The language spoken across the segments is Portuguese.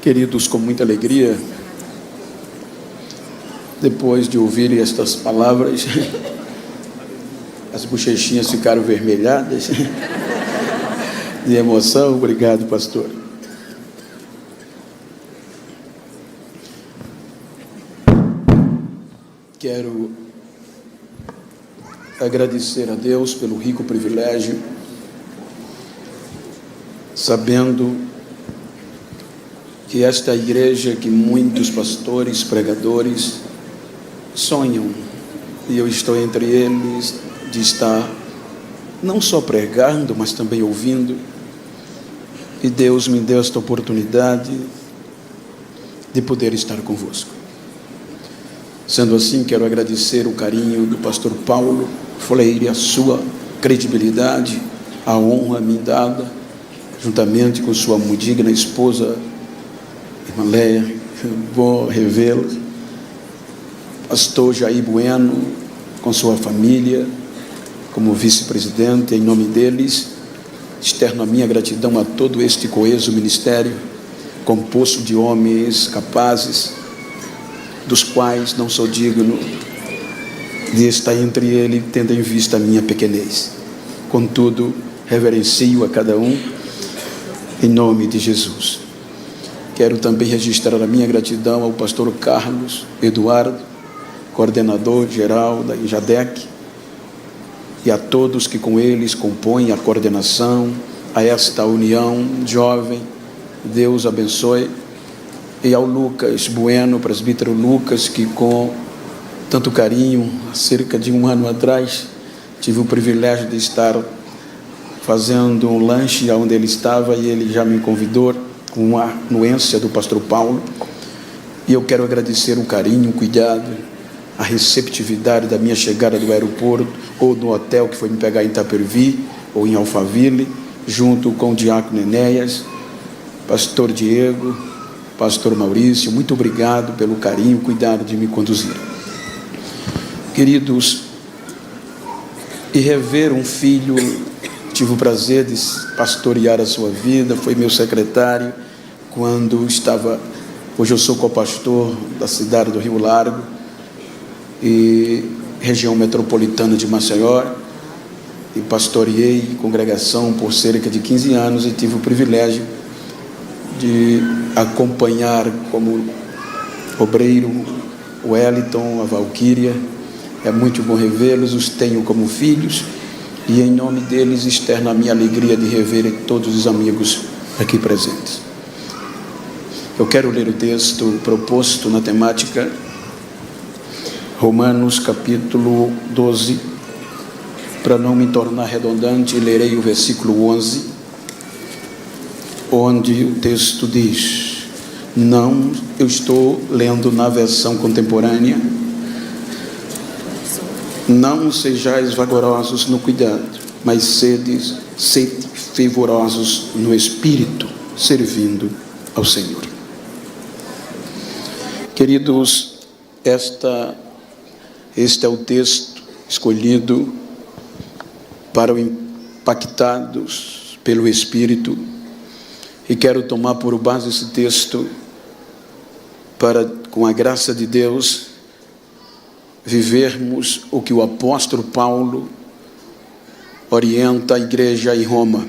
Queridos, com muita alegria, depois de ouvir estas palavras, as bochechinhas ficaram vermelhadas de emoção. Obrigado, pastor. Quero agradecer a Deus pelo rico privilégio, sabendo que esta igreja que muitos pastores, pregadores sonham, e eu estou entre eles, de estar não só pregando, mas também ouvindo, e Deus me deu esta oportunidade de poder estar convosco. Sendo assim, quero agradecer o carinho do pastor Paulo Freire, a sua credibilidade, a honra me dada, juntamente com sua muito digna esposa, irmã Leia, bom revê-la, pastor Jair Bueno, com sua família, como vice-presidente, em nome deles, externo a minha gratidão a todo este coeso ministério, composto de homens capazes, dos quais não sou digno de estar entre eles, tendo em vista a minha pequenez. Contudo, reverencio a cada um, em nome de Jesus. Quero também registrar a minha gratidão ao pastor Carlos Eduardo, coordenador geral da IJADEC, e a todos que com eles compõem a coordenação, a esta união jovem. Deus abençoe. E ao Lucas Bueno, presbítero Lucas, que com tanto carinho, há cerca de um ano atrás, tive o privilégio de estar fazendo um lanche onde ele estava, e ele já me convidou com a anuência do pastor Paulo, e eu quero agradecer o carinho, o cuidado, a receptividade da minha chegada do aeroporto, ou no hotel que foi me pegar em Itapervi, ou em Alphaville, junto com o diácono Enéas, pastor Diego, pastor Maurício. Muito obrigado pelo carinho, cuidado de me conduzir. Queridos, e rever um filho, tive o prazer de pastorear a sua vida, foi meu secretário quando estava, hoje eu sou co-pastor da cidade do Rio Largo e região metropolitana de Maceió, e pastoreei congregação por cerca de 15 anos, e tive o privilégio de acompanhar como obreiro o Wellington, a Valquíria. É muito bom revê-los, os tenho como filhos, e em nome deles externo a minha alegria de rever todos os amigos aqui presentes. Eu quero ler o texto proposto na temática Romanos capítulo 12, para não me tornar redundante, lerei o versículo 11, onde o texto diz, não, eu estou lendo na versão contemporânea, não sejais vagarosos no cuidado, mas sede fervorosos no espírito, servindo ao Senhor. Queridos, este é o texto escolhido para o impactados pelo Espírito, e quero tomar por base esse texto para, com a graça de Deus, vivermos o que o apóstolo Paulo orienta a igreja em Roma.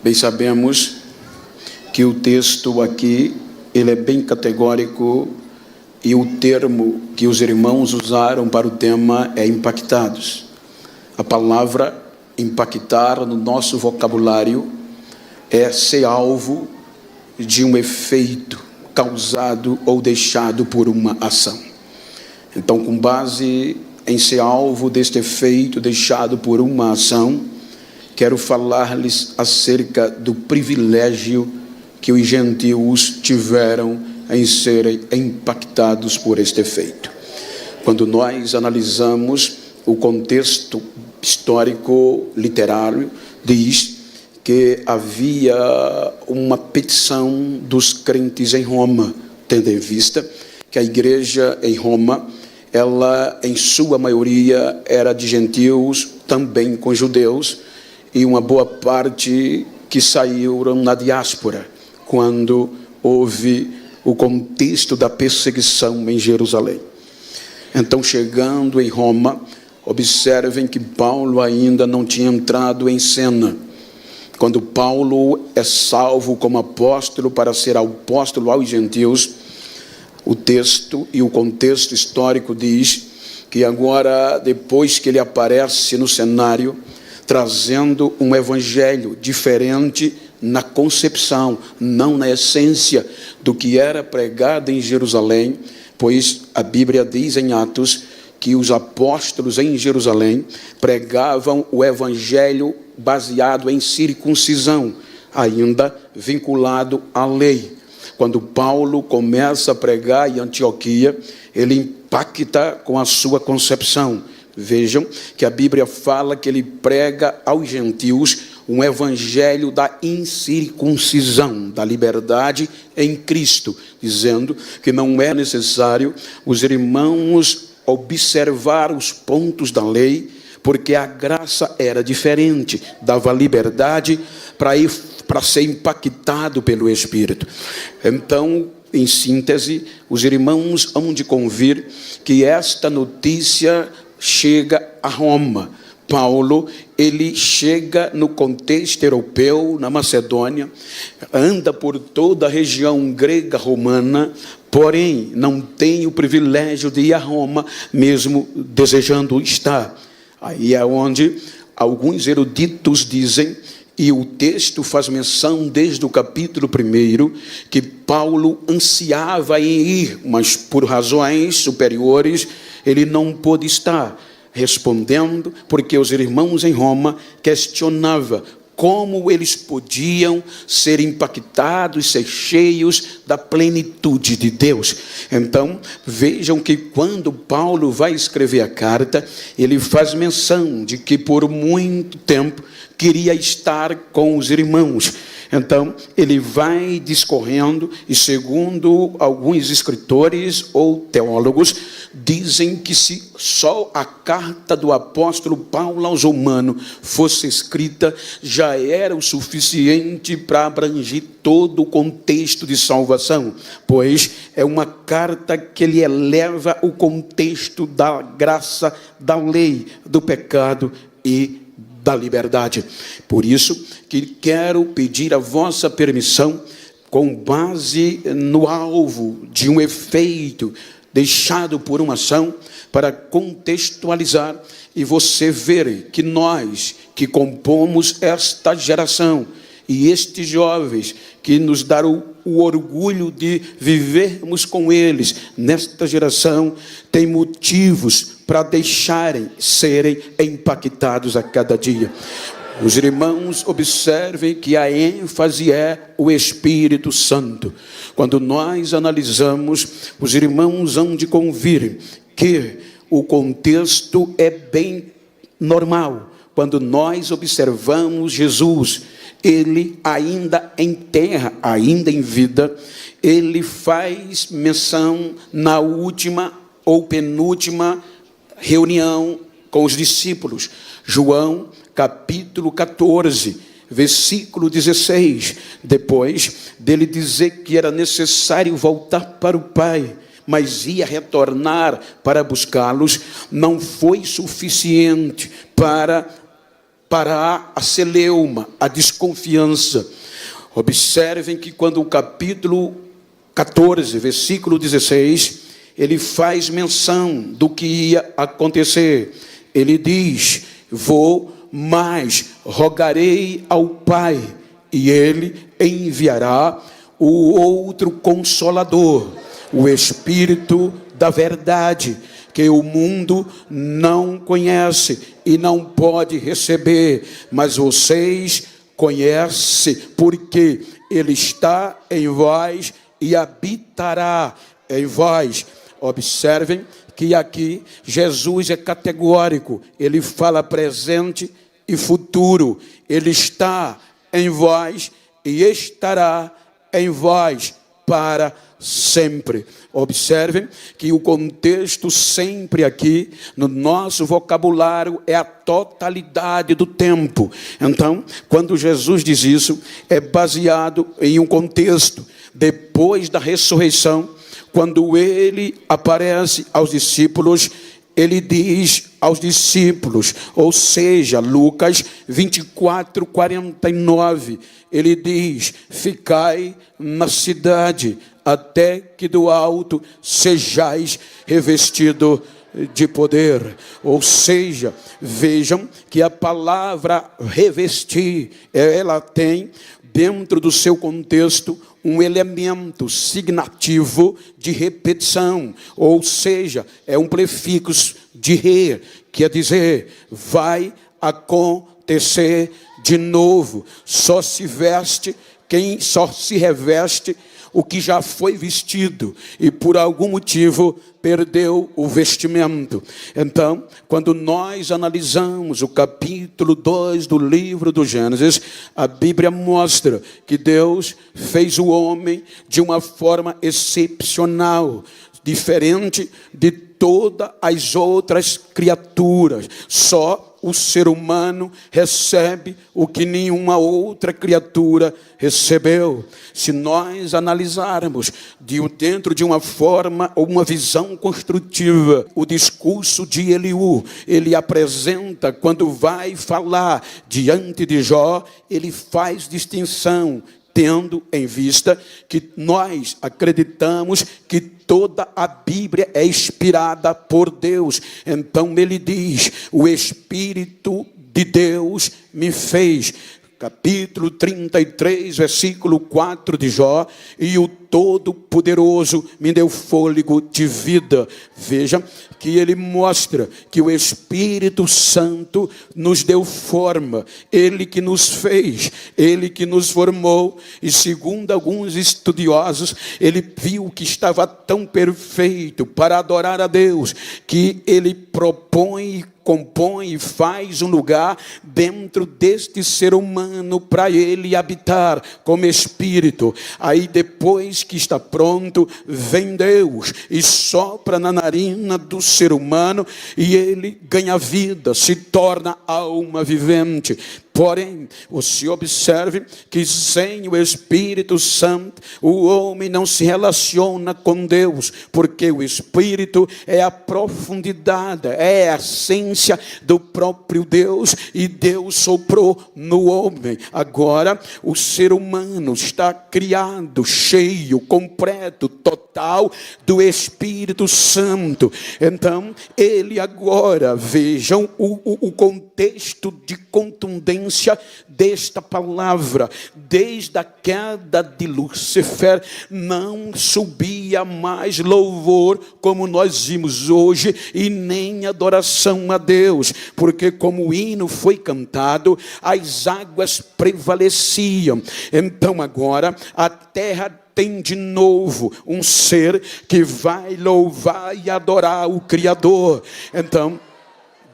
Bem sabemos que o texto aqui, ele é bem categórico, e o termo que os irmãos usaram para o tema é impactados. A palavra impactar no nosso vocabulário é ser alvo de um efeito causado ou deixado por uma ação. Então, com base em ser alvo deste efeito deixado por uma ação, quero falar-lhes acerca do privilégio que os gentios tiveram em serem impactados por este efeito. Quando nós analisamos o contexto histórico literário, diz que havia uma petição dos crentes em Roma, tendo em vista que a igreja em Roma, ela em sua maioria era de gentios, também com judeus, e uma boa parte que saíram na diáspora, quando houve o contexto da perseguição em Jerusalém. Então, chegando em Roma, observem que Paulo ainda não tinha entrado em cena. Quando Paulo é salvo como apóstolo para ser apóstolo aos gentios, o texto e o contexto histórico diz que agora, depois que ele aparece no cenário, trazendo um evangelho diferente na concepção, não na essência do que era pregado em Jerusalém, pois a Bíblia diz em Atos que os apóstolos em Jerusalém pregavam o evangelho baseado em circuncisão, ainda vinculado à lei. Quando Paulo começa a pregar em Antioquia, ele impacta com a sua concepção. Vejam que a Bíblia fala que ele prega aos gentios um evangelho da incircuncisão, da liberdade em Cristo, dizendo que não é necessário os irmãos observar os pontos da lei, porque a graça era diferente, dava liberdade para ser impactado pelo Espírito. Então, em síntese, os irmãos hão de convir que esta notícia chega a Roma. Paulo, ele chega no contexto europeu, na Macedônia, anda por toda a região grega romana, porém não tem o privilégio de ir a Roma, mesmo desejando estar. Aí é onde alguns eruditos dizem, e o texto faz menção desde o capítulo 1, que Paulo ansiava em ir, mas por razões superiores ele não pôde estar, respondendo porque os irmãos em Roma questionavam como eles podiam ser impactados, ser cheios da plenitude de Deus. Então, vejam que quando Paulo vai escrever a carta, ele faz menção de que por muito tempo queria estar com os irmãos. Então, ele vai discorrendo, e segundo alguns escritores ou teólogos, dizem que se só a carta do apóstolo Paulo aos Romanos fosse escrita, já era o suficiente para abranger todo o contexto de salvação, pois é uma carta que ele eleva o contexto da graça, da lei, do pecado e da liberdade. Por isso que quero pedir a vossa permissão, com base no alvo de um efeito deixado por uma ação, para contextualizar e você ver que nós que compomos esta geração e estes jovens que nos deram o orgulho de vivermos com eles nesta geração, tem motivos para deixarem serem impactados a cada dia. Os irmãos observem que a ênfase é o Espírito Santo. Quando nós analisamos, os irmãos hão de convir que o contexto é bem normal. Quando nós observamos Jesus, ele ainda em terra, ainda em vida, ele faz menção na última ou penúltima reunião com os discípulos. João capítulo 14, versículo 16. Depois dele dizer que era necessário voltar para o Pai, mas ia retornar para buscá-los, não foi suficiente para a celeuma, a desconfiança. Observem que quando o capítulo 14, versículo 16, ele faz menção do que ia acontecer. Ele diz: vou, mas rogarei ao Pai, e ele enviará o outro Consolador, o Espírito da verdade, que o mundo não conhece e não pode receber, mas vocês conhecem, porque ele está em vós e habitará em vós. Observem que aqui Jesus é categórico, ele fala presente e futuro. Ele está em vós e estará em vós para sempre. Observem que o contexto sempre aqui, no nosso vocabulário, é a totalidade do tempo. Então, quando Jesus diz isso, é baseado em um contexto. Depois da ressurreição, quando ele aparece aos discípulos, ele diz aos discípulos, ou seja, Lucas 24, 49, ele diz: ficai na cidade, até que do alto sejais revestido de poder. Ou seja, vejam que a palavra revestir, ela tem dentro do seu contexto um elemento signativo de repetição, ou seja, é um prefixo de re, quer dizer, vai acontecer de novo. Só se reveste o que já foi vestido e por algum motivo perdeu o vestimento. Então, quando nós analisamos o capítulo 2 do livro do Gênesis, a Bíblia mostra que Deus fez o homem de uma forma excepcional, diferente de todas as outras criaturas. Só o ser humano recebe o que nenhuma outra criatura recebeu. Se nós analisarmos dentro de uma forma ou uma visão construtiva, o discurso de Eliú, ele apresenta, quando vai falar diante de Jó, ele faz distinção, tendo em vista que nós acreditamos que toda a Bíblia é inspirada por Deus. Então ele diz: o Espírito de Deus me fez. Capítulo 33, versículo 4 de Jó: e o Todo-Poderoso me deu fôlego de vida. Veja que ele mostra que o Espírito Santo nos deu forma, ele que nos fez, ele que nos formou, e segundo alguns estudiosos, ele viu que estava tão perfeito para adorar a Deus, que ele propõe, compõe e faz um lugar dentro deste ser humano para ele habitar como espírito. Aí depois que está pronto, vem Deus e sopra na narina do ser humano e ele ganha vida, se torna alma vivente. Porém, você observe que sem o Espírito Santo, o homem não se relaciona com Deus, porque o Espírito é a profundidade, é a essência do próprio Deus, e Deus soprou no homem. Agora, o ser humano está criado, cheio, completo, total do Espírito Santo. Então, ele agora, vejam o contexto de contundência desta palavra. Desde a queda de Lúcifer, não subia mais louvor como nós vimos hoje, e nem adoração a Deus, porque como o hino foi cantado, as águas prevaleciam. Então agora a terra tem de novo um ser que vai louvar e adorar o Criador. Então,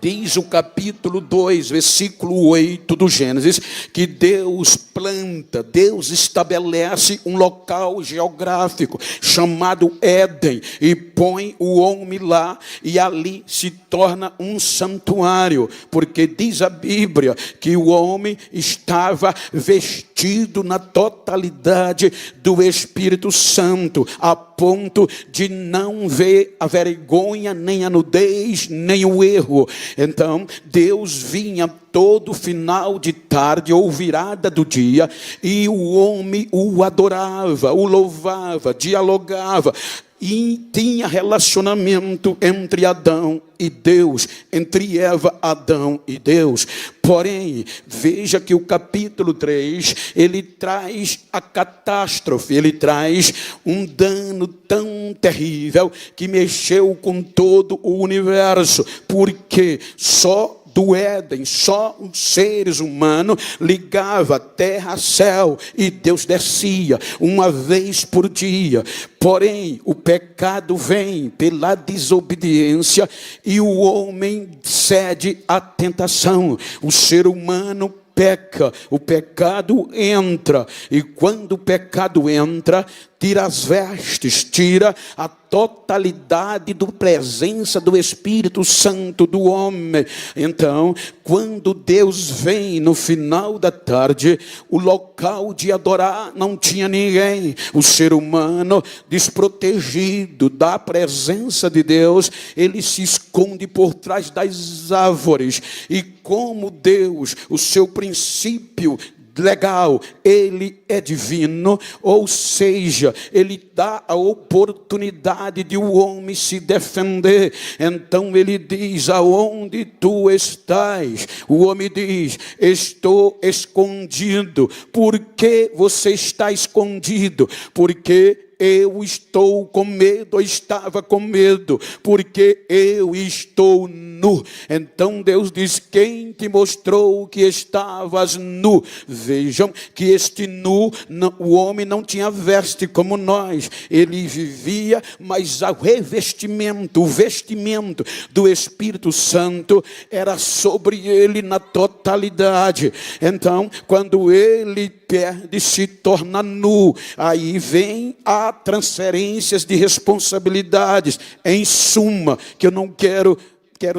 diz o capítulo 2, versículo 8 do Gênesis, que Deus planta, Deus estabelece um local geográfico chamado Éden e põe o homem lá, e ali se torna um santuário, porque diz a Bíblia que o homem estava vestido na totalidade do Espírito Santo, a ponto de não ver a vergonha, nem a nudez, nem o erro. Então, Deus vinha todo final de tarde ou virada do dia, e o homem o adorava, o louvava, dialogava, e tinha relacionamento entre Adão e Deus, entre Eva, Adão e Deus. Porém, veja que o capítulo 3, ele traz a catástrofe, ele traz um dano tão terrível que mexeu com todo o universo, porque só do Éden, só os seres humanos ligava terra a céu, e Deus descia uma vez por dia. Porém, o pecado vem pela desobediência e o homem cede à tentação. O ser humano peca, o pecado entra. E quando o pecado entra, tira as vestes, tira a totalidade da presença do Espírito Santo do homem. Então, quando Deus vem no final da tarde, o local de adorar não tinha ninguém. O ser humano, desprotegido da presença de Deus, ele se esconde por trás das árvores. E como Deus, o seu princípio legal, ele é divino, ou seja, ele dá a oportunidade de o homem se defender. Então ele diz: aonde tu estás? O homem diz: estou escondido. Por que você está escondido? Porque eu estou com medo, eu estava com medo, porque eu estou nu. Então Deus diz: quem te mostrou que estavas nu? Vejam que este nu, o homem não tinha veste como nós, ele vivia, mas o vestimento do Espírito Santo era sobre ele na totalidade. Então, quando ele perde, se torna nu, aí vem a transferências de responsabilidades. Em suma, que eu não quero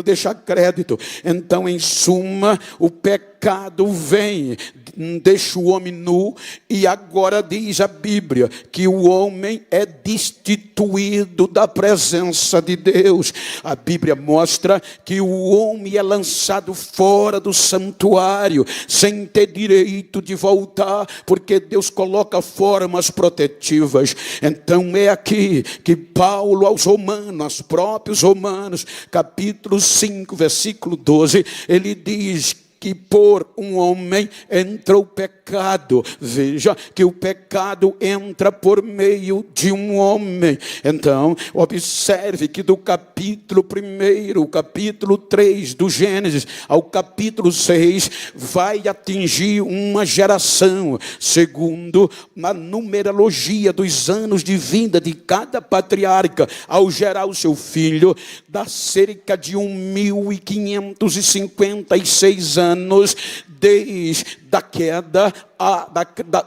deixar crédito. Então, em suma, o pecado vem, deixa o homem nu, e agora diz a Bíblia que o homem é destituído da presença de Deus. A Bíblia mostra que o homem é lançado fora do santuário, sem ter direito de voltar, porque Deus coloca formas protetivas. Então é aqui que Paulo aos Romanos, aos próprios Romanos, capítulo 5, versículo 12, ele diz que por um homem entrou o pecado. Veja que o pecado entra por meio de um homem. Então, observe que do capítulo 1, capítulo 3 do Gênesis ao capítulo 6, vai atingir uma geração, segundo a numerologia dos anos de vida de cada patriarca, ao gerar o seu filho, dá cerca de 1556 anos, desde a queda,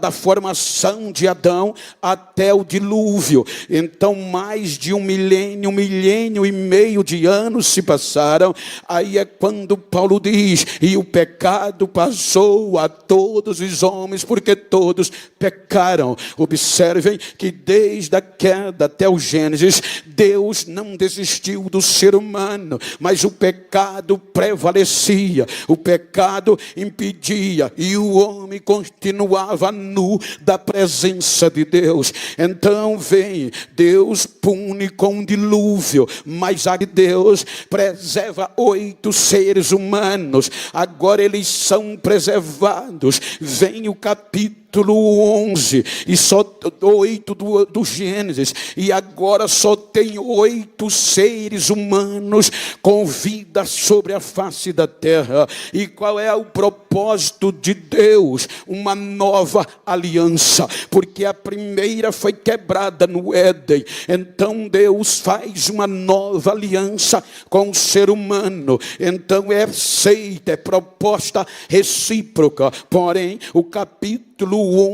da formação de Adão até o dilúvio. Então mais de 1 milênio e meio de anos se passaram. Aí é quando Paulo diz: e o pecado passou a todos os homens, porque todos pecaram. Observem que desde a queda até o Gênesis, Deus não desistiu do ser humano, mas o pecado prevalecia, o pecado impedia, e o homem continuava nu da presença de Deus. Então vem, Deus pune com um dilúvio, mas a Deus preserva 8 seres humanos. Agora eles são preservados. Vem o capítulo 11, e só 8 do Gênesis, e agora só tem 8 seres humanos com vida sobre a face da terra. E qual é o propósito de Deus? Uma nova aliança, porque a primeira foi quebrada no Éden. Então Deus faz uma nova aliança com o ser humano. Então é aceita, é proposta recíproca. Porém, o capítulo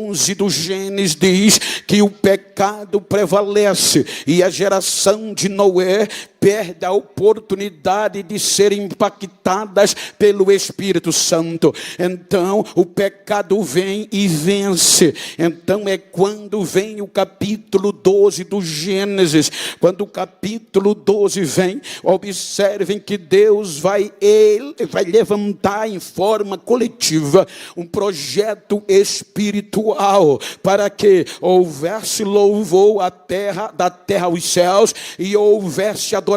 11 do Gênesis diz que o pecado prevalece, e a geração de Noé perde a oportunidade de serem impactadas pelo Espírito Santo. Então o pecado vem e vence. Então é quando vem o capítulo 12 do Gênesis. Quando o capítulo 12 vem, observem que Deus vai levantar em forma coletiva um projeto espiritual, para que houvesse louvor à terra, da terra aos céus, e houvesse adoração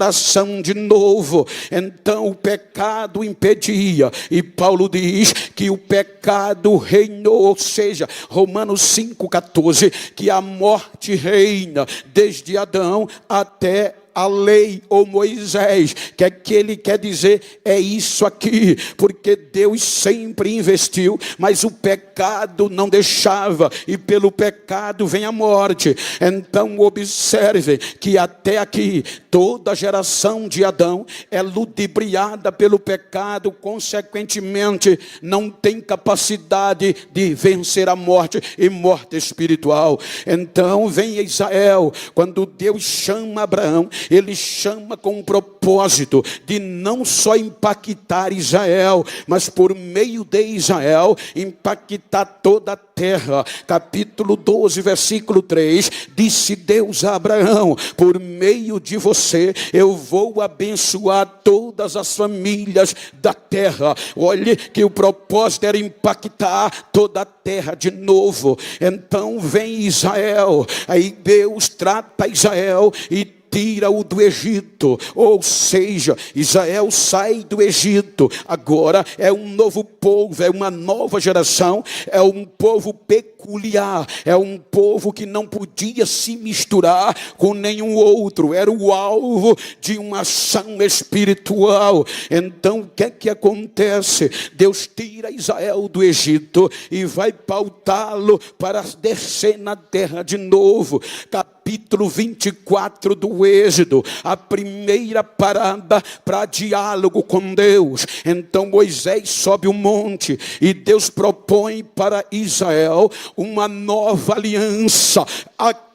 de novo. Então o pecado impedia, e Paulo diz que o pecado reinou, ou seja, Romanos 5,14, que a morte reina desde Adão até a lei, ou Moisés, que ele quer dizer é isso aqui, porque Deus sempre investiu, mas o pecado não deixava, e pelo pecado vem a morte. Então observe que até aqui toda a geração de Adão é ludibriada pelo pecado, consequentemente não tem capacidade de vencer a morte e morte espiritual. Então vem Israel, quando Deus chama Abraão, ele chama com um propósito de não só impactar Israel, mas por meio de Israel impactar toda a terra. Capítulo 12, versículo 3, disse Deus a Abraão: por meio de você eu vou abençoar todas as famílias da terra. Olhe que o propósito era impactar toda a terra de novo. Então vem Israel, aí Deus trata Israel e tira-o do Egito, ou seja, Israel sai do Egito, agora é um novo povo, é uma nova geração, é um povo peculiar, é um povo que não podia se misturar com nenhum outro, era o alvo de uma ação espiritual. Então o que é que acontece? Deus tira Israel do Egito e vai pautá-lo para descer na terra de novo. Capítulo 24 do Êxodo, a primeira parada para diálogo com Deus. Então Moisés sobe o monte e Deus propõe para Israel uma nova aliança,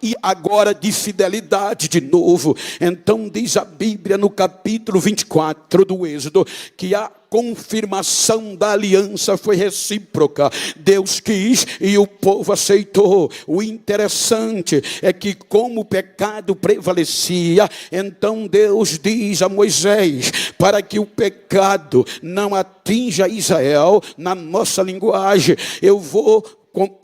e agora de fidelidade de novo. Então diz a Bíblia no capítulo 24 do Êxodo que a confirmação da aliança foi recíproca. Deus quis e o povo aceitou. O interessante é que como o pecado prevalecia, então Deus diz a Moisés, para que o pecado não atinja Israel, na nossa linguagem, eu vou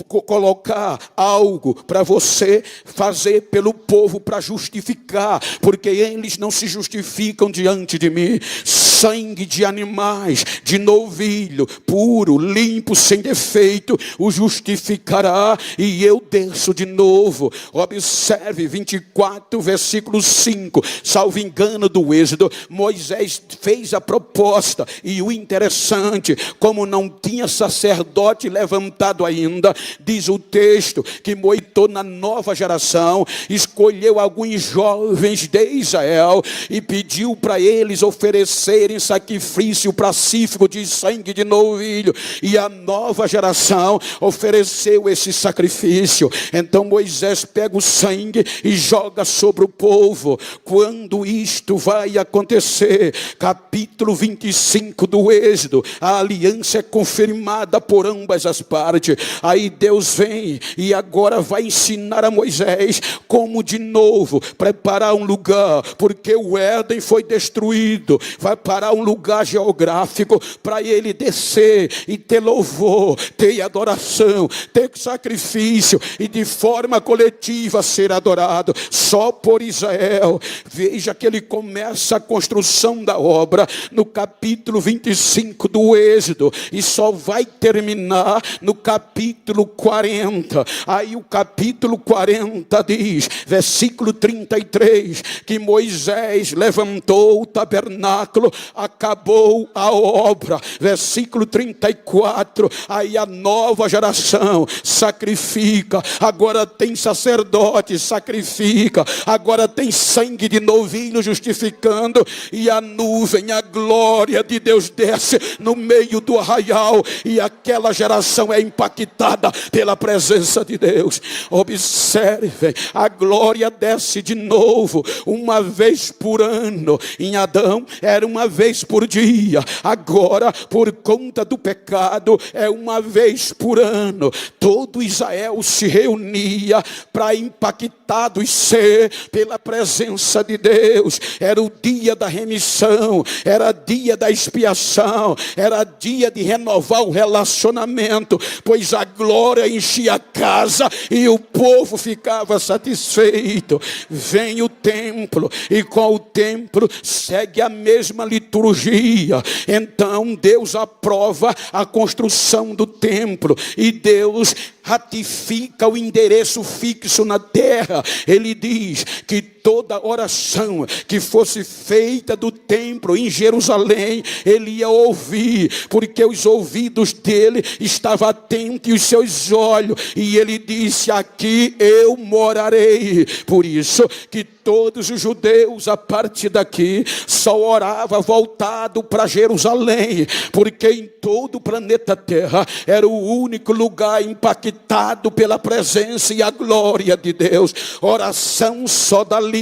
colocar algo para você fazer pelo povo para justificar, porque eles não se justificam diante de mim. Sangue de animais, de novilho, puro, limpo, sem defeito, o justificará, e eu desço de novo. Observe 24, versículo 5, salvo engano do Êxodo, Moisés fez a proposta, e o interessante, como não tinha sacerdote levantado ainda, diz o texto que Moisés, na nova geração, escolheu alguns jovens de Israel e pediu para eles oferecerem sacrifício pacífico de sangue de novilho, e a nova geração ofereceu esse sacrifício. Então Moisés pega o sangue e joga sobre o povo. Quando isto vai acontecer? Capítulo 25 do Êxodo, a aliança é confirmada por ambas as partes. Aí Deus vem e agora vai ensinar a Moisés como de novo preparar um lugar, porque o Éden foi destruído. Vai parar um lugar geográfico para ele descer e ter louvor, ter adoração, ter sacrifício e de forma coletiva ser adorado só por Israel. Veja que ele começa a construção da obra no capítulo 25 do Êxodo e só vai terminar no capítulo 40. Aí o capítulo 40 diz, versículo 33, que Moisés levantou o tabernáculo, acabou a obra. Versículo 34, aí a nova geração sacrifica, agora tem sacerdote, sacrifica, agora tem sangue de novilho justificando, e a nuvem, a glória de Deus desce no meio do arraial, e aquela geração é impactada pela presença de Deus. Observe, a glória desce de novo, uma vez por ano. Em Adão era uma vez por dia, agora por conta do pecado é uma vez por ano. Todo Israel se reunia para impactados ser pela presença de Deus. Era o dia da remissão, era dia da expiação, era dia de renovar o relacionamento, pois a glória enchia a casa e o povo ficava satisfeito. Vem o templo e com o templo segue a mesma liturgia. Então Deus aprova a construção do templo e Deus ratifica o endereço fixo na terra. Ele diz que toda oração que fosse feita do templo em Jerusalém, ele ia ouvir, porque os ouvidos dele estavam atentos e os seus olhos, e ele disse: aqui eu morarei. Por isso que todos os judeus a partir daqui só orava voltado para Jerusalém, porque em todo o planeta Terra era o único lugar impactado pela presença e a glória de Deus. Oração só dali.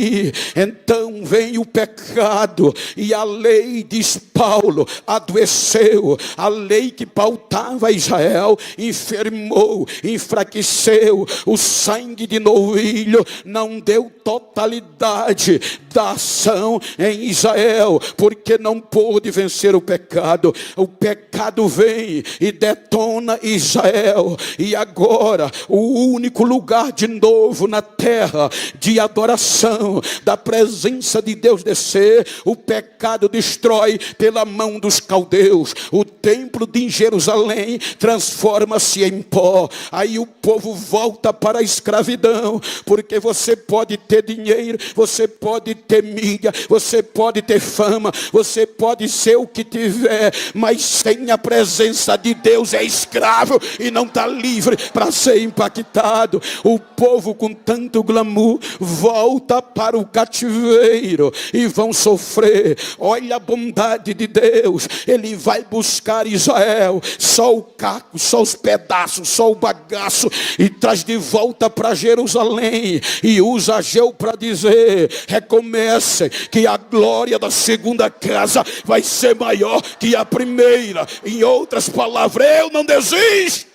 Então vem o pecado, e a lei, diz Paulo, adoeceu. A lei que pautava Israel enfermou, enfraqueceu. O sangue de novilho não deu totalidade da ação em Israel, porque não pôde vencer o pecado. O pecado vem e detona Israel, e agora o único lugar de novo na terra de adoração, da presença de Deus descer, o pecado destrói pela mão dos caldeus. O templo de Jerusalém transforma-se em pó. Aí o povo volta para a escravidão, porque você pode ter dinheiro, você pode ter mídia, você pode ter fama, você pode ser o que tiver, mas sem a presença de Deus é escravo e não está livre para ser impactado. O povo com tanto glamour volta para o cativeiro e vão sofrer. Olha a bondade de Deus. Ele vai buscar Israel, só o caco, só os pedaços, só o bagaço, e traz de volta para Jerusalém, e usa Ageu para dizer: recomece, que a glória da segunda casa vai ser maior que a primeira. Em outras palavras, eu não desisto.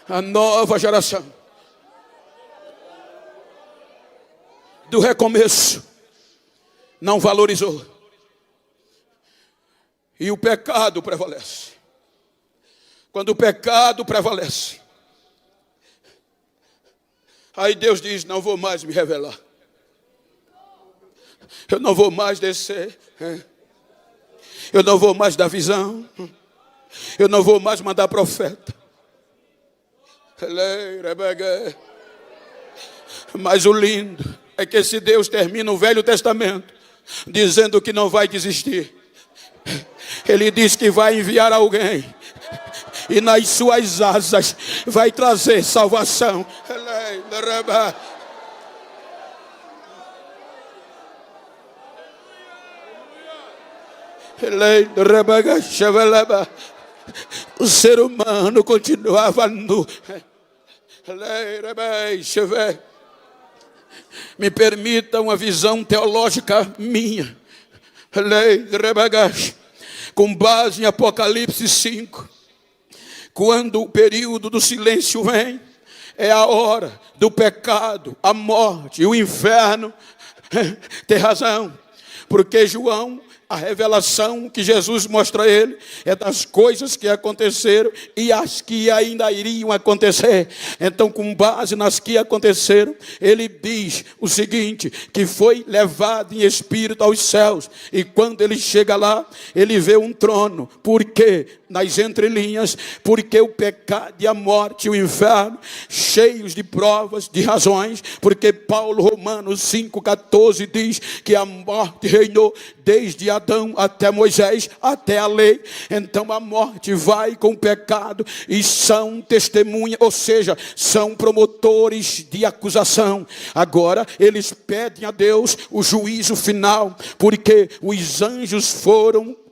A nova geração do recomeço não valorizou, e o pecado prevalece. Quando o pecado prevalece, aí Deus diz: não vou mais me revelar, eu não vou mais descer, eu não vou mais dar visão, eu não vou mais mandar profeta. Mas o lindo é que esse Deus termina o Velho Testamento dizendo que não vai desistir. Ele diz que vai enviar alguém, e nas suas asas vai trazer salvação. O ser humano continuava nu. Me permita uma visão teológica minha, com base em Apocalipse 5. Quando o período do silêncio vem, é a hora do pecado, a morte e o inferno. Tem razão, porque João, a revelação que Jesus mostra a ele é das coisas que aconteceram e as que ainda iriam acontecer. Então, com base nas que aconteceram, ele diz o seguinte: que foi levado em espírito aos céus, e quando ele chega lá, ele vê um trono. Por quê? Nas entrelinhas, porque o pecado e a morte e o inferno, cheios de provas, de razões, porque Paulo, Romanos 5,14 diz que a morte reinou desde Adão até Moisés, até a lei. Então a morte vai com o pecado e são testemunha, ou seja, são promotores de acusação. Agora eles pedem a Deus o juízo final, porque os anjos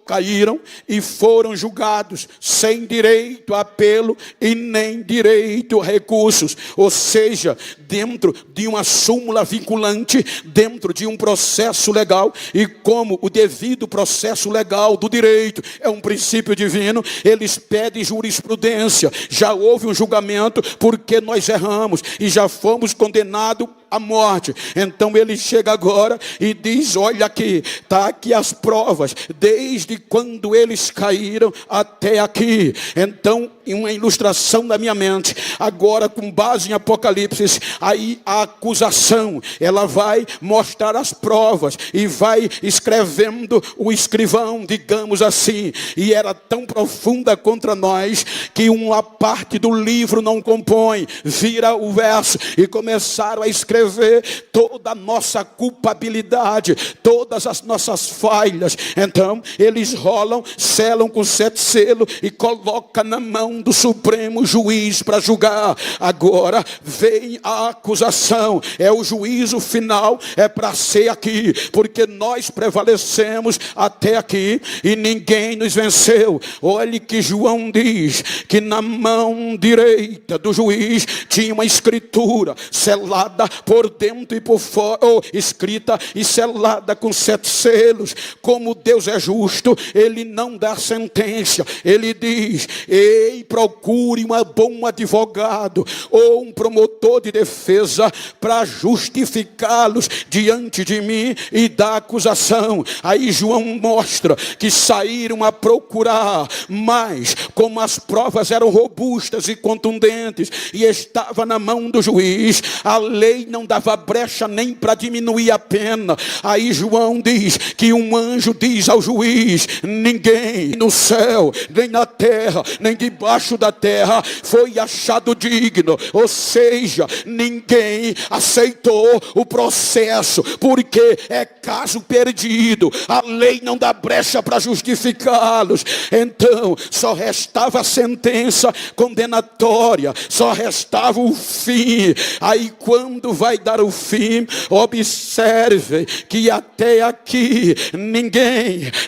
caíram e foram julgados sem direito a apelo e nem direito a recursos, ou seja, dentro de uma súmula vinculante, dentro de um processo legal. E como o devido processo legal do direito é um princípio divino, eles pedem jurisprudência. Já houve um julgamento porque nós erramos e já fomos condenados à morte. Então ele chega agora e diz: olha aqui, está aqui as provas, desde quando eles caíram até aqui. Então uma ilustração da minha mente. Agora, com base em Apocalipse, aí a acusação, ela vai mostrar as provas e vai escrevendo o escrivão, digamos assim. E era tão profunda contra nós que uma parte do livro não compõe. Vira o verso e começaram a escrever toda a nossa culpabilidade, todas as nossas falhas. Então eles rolam, selam com 7 selos e colocam na mão do Supremo Juiz para julgar. Agora vem a acusação, é o juízo final, é para ser aqui, porque nós prevalecemos até aqui e ninguém nos venceu. Olhe que João diz que na mão direita do juiz tinha uma escritura selada por dentro e por fora, ou escrita e selada com 7 selos. Como Deus é justo, ele não dá sentença, ele diz: ei, procure um bom advogado ou um promotor de defesa para justificá-los diante de mim e da acusação. Aí João mostra que saíram a procurar, mas como as provas eram robustas e contundentes e estava na mão do juiz, a lei não dava brecha nem para diminuir a pena. Aí João diz que um anjo diz ao juiz: ninguém no céu, nem na terra, nem debaixo da terra foi achado digno. Ou seja, ninguém aceitou o processo, porque é caso perdido. A lei não dá brecha para justificá-los. Então só restava a sentença condenatória, só restava o fim. Aí quando vai dar o fim, observe que até aqui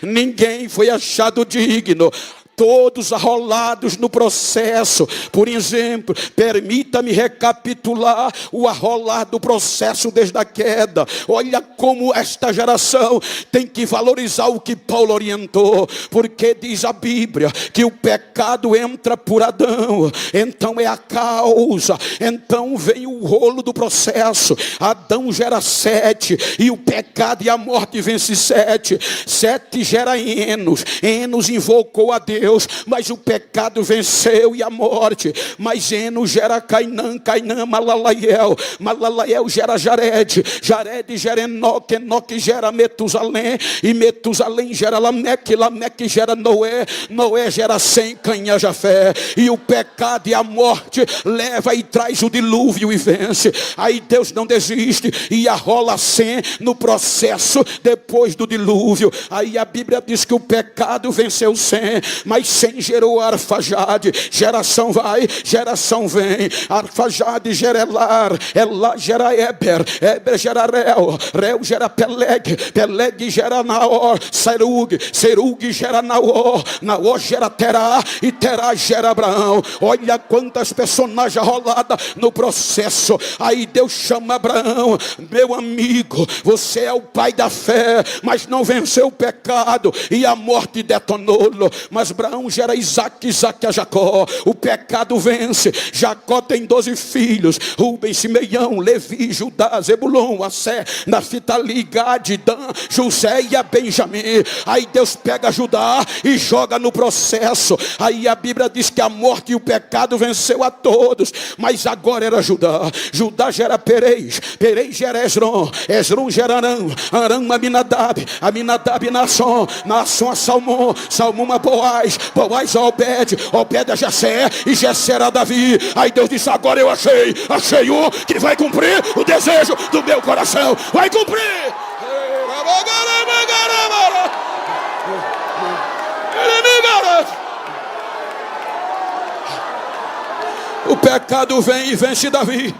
ninguém foi achado digno. Todos arrolados no processo. Por exemplo, permita-me recapitular o arrolar do processo desde a queda. Olha como esta geração tem que valorizar o que Paulo orientou, porque diz a Bíblia que o pecado entra por Adão, então é a causa, então vem o rolo do processo. Adão gera 7 e o pecado e a morte vence 7. 7 gera Enos, Enos invocou a Deus, mas o pecado venceu e a morte. Mas Enos gera Cainã, Cainã Malalaiel, Malalaiel gera Jared, Jared gera Enoque, Enoque gera Metusalém, e Metusalém gera Lameque, Lameque gera Noé, Noé gera Sem, Canha, Jafé. E o pecado e a morte leva e traz o dilúvio e vence. Aí Deus não desiste e arrola Sem no processo depois do dilúvio. Aí a Bíblia diz que o pecado venceu Sem, mas Sem gerou Arfajade. Geração vai, geração vem. Arfajade gera Elar, Elar gera Eber, Eber gera Reu, Reu gera Peleg, Peleg gera Naor, Serug, Serug gera Naor, Naor gera Terá, e Terá gera Abraão. Olha quantas personagens arroladas no processo. Aí Deus chama Abraão: meu amigo, você é o pai da fé, mas não venceu o pecado e a morte detonou-lo. Mas Abraão gera Isaac, Isaac a Jacó. O pecado vence. Jacó tem 12 filhos: Rubem, Simeão, Levi, Judá, Zebulon, Assé, Naphtali, Gad, Dan, José e a Benjamim. Aí Deus pega Judá e joga no processo. Aí a Bíblia diz que a morte e o pecado venceu a todos, mas agora era Judá. Judá gera Perez, Perez gera Esrom, Esrom gera Arão, Arão a Aminadab, Aminadab Naasson, Naasson a Salmão, Salmão a Boaz, Boaz a Obed, Obed a Jessé, e Jessé era Davi. Aí Deus disse: agora eu achei um que vai cumprir o desejo do meu coração. Vai cumprir. O pecado vem e vence Davi.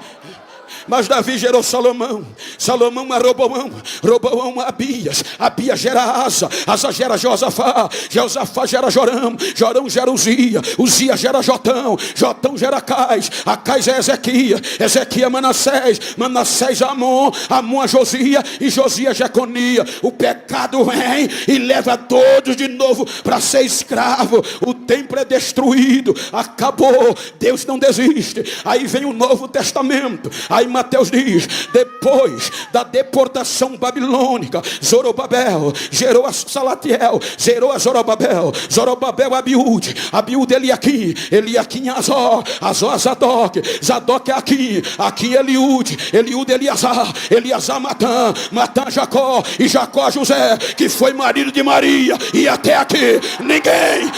Mas Davi gerou Salomão, Salomão a Roboão, Roboão a Abias, Abias gera Asa, Asa gera Josafá, Josafá gera Jorão, Jorão gera Uzia, Uzia gera Jotão, Jotão gera Acais, Acais é Ezequias, Ezequias Manassés, Manassés a Amon, Amon a Josia, e Josia a Jeconia. O pecado vem e leva todos de novo para ser escravo. O templo é destruído, acabou. Deus não desiste. Aí vem o Novo Testamento. Aí Mateus diz: depois da deportação babilônica, Zorobabel gerou a Salatiel, gerou a Zorobabel, Zorobabel Abiúde, Abiúde Eliaquim, Eliaquim Azó, Azó Zadok, Zadok Aquim, Aquim Eliúde, Eliúde Eliazar, Eliazar Matã, Matã Jacó, e Jacó José, que foi marido de Maria. E até aqui ninguém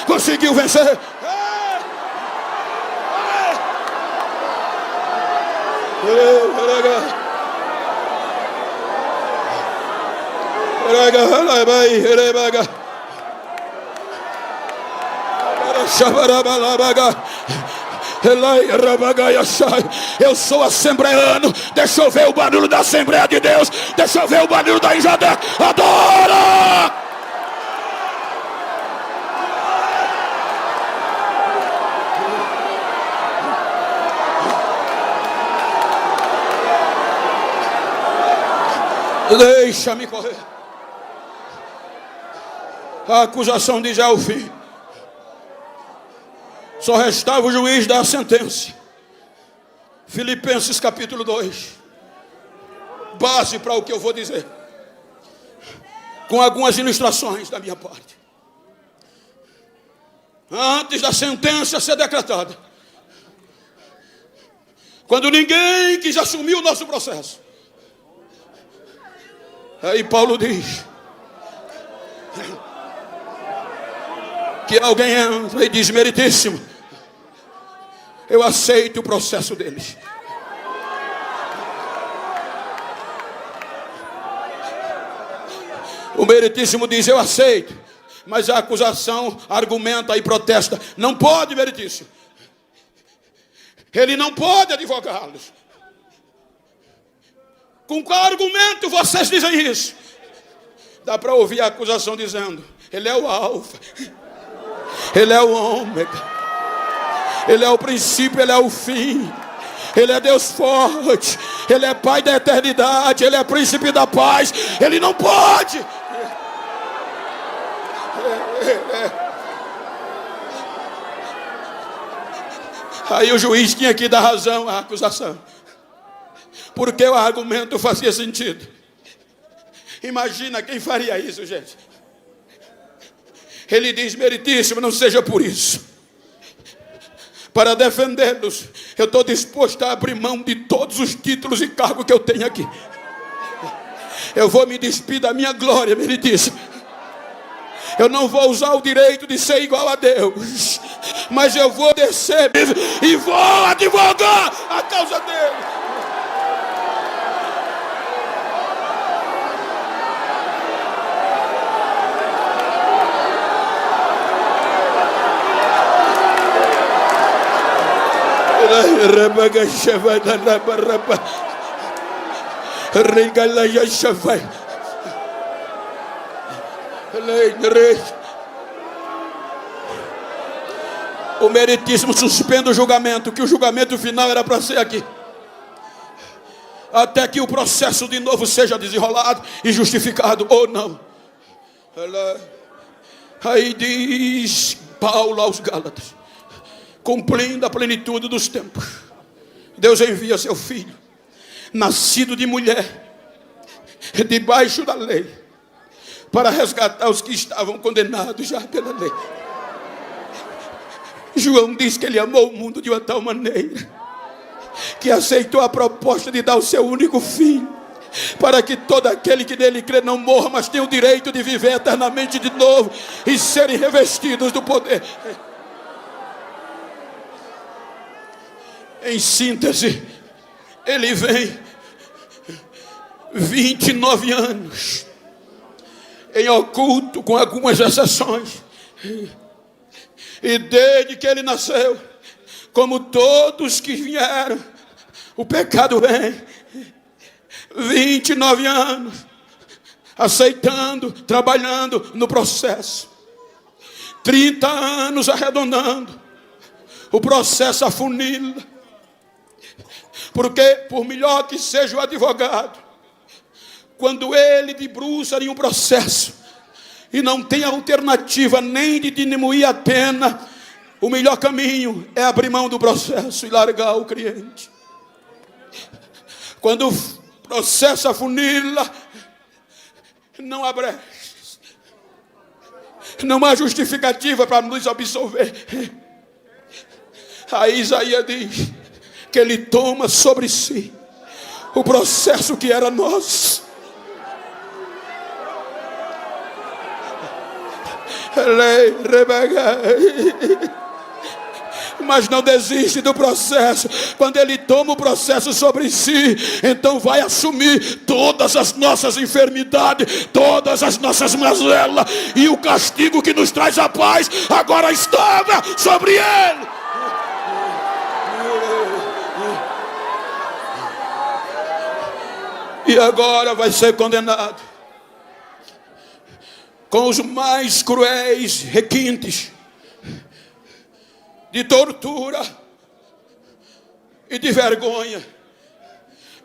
conseguiu vencer. Eu sou assembleano. Deixa eu ver o barulho da Assembleia de Deus. Deixa eu ver o barulho da Injadé. Adora! Deixa-me correr. A acusação diz: é o fim. Só restava o juiz dar a sentença. Filipenses capítulo 2. Base para o que eu vou dizer, com algumas ilustrações da minha parte. Antes da sentença ser decretada, quando ninguém quis assumir o nosso processo, aí Paulo diz que alguém entra e diz: meritíssimo, eu aceito o processo deles. O meritíssimo diz: eu aceito. Mas a acusação argumenta e protesta: não pode, meritíssimo. Ele não pode advogá-los. Com qual argumento vocês dizem isso? Dá para ouvir a acusação dizendo: ele é o alfa, ele é o ômega, ele é o princípio, ele é o fim, ele é Deus forte, ele é Pai da eternidade, ele é príncipe da paz. Ele não pode. Aí o juiz tinha que dar razão à acusação, porque o argumento fazia sentido. Imagina quem faria isso, gente. Ele diz: meritíssimo, não seja por isso. Para defendê-los, eu estou disposto a abrir mão de todos os títulos e cargos que eu tenho aqui. Eu vou me despir da minha glória, meritíssimo. Eu não vou usar o direito de ser igual a Deus, mas eu vou descer e vou advogar a causa dele. O meritíssimo suspende o julgamento, que o julgamento final era para ser aqui, até que o processo de novo seja desenrolado e justificado ou não. Aí diz Paulo aos Gálatas: cumprindo a plenitude dos tempos, Deus envia seu filho, nascido de mulher, debaixo da lei, para resgatar os que estavam condenados já pela lei. João diz que ele amou o mundo de uma tal maneira que aceitou a proposta de dar o seu único filho, para que todo aquele que nele crê não morra, mas tenha o direito de viver eternamente de novo e serem revestidos do poder. Em síntese, ele vem 29 anos em oculto, com algumas exceções, e desde que ele nasceu, como todos que vieram, o pecado vem. 29 anos aceitando, trabalhando no processo. 30 anos arredondando, o processo afunila. Porque por melhor que seja o advogado, quando ele debruça em um processo e não tem alternativa nem de diminuir a pena, O melhor caminho é abrir mão do processo e largar o cliente. Quando o processo afunila, não há brechas, não há justificativa para nos absolver. Aí Isaías diz que ele toma sobre si o processo que era nosso. Mas não desiste do processo. Quando ele toma o processo sobre si, então vai assumir todas as nossas enfermidades, todas as nossas mazelas, e o castigo que nos traz a paz agora estava sobre ele. E agora vai ser condenado com os mais cruéis requintes de tortura e de vergonha.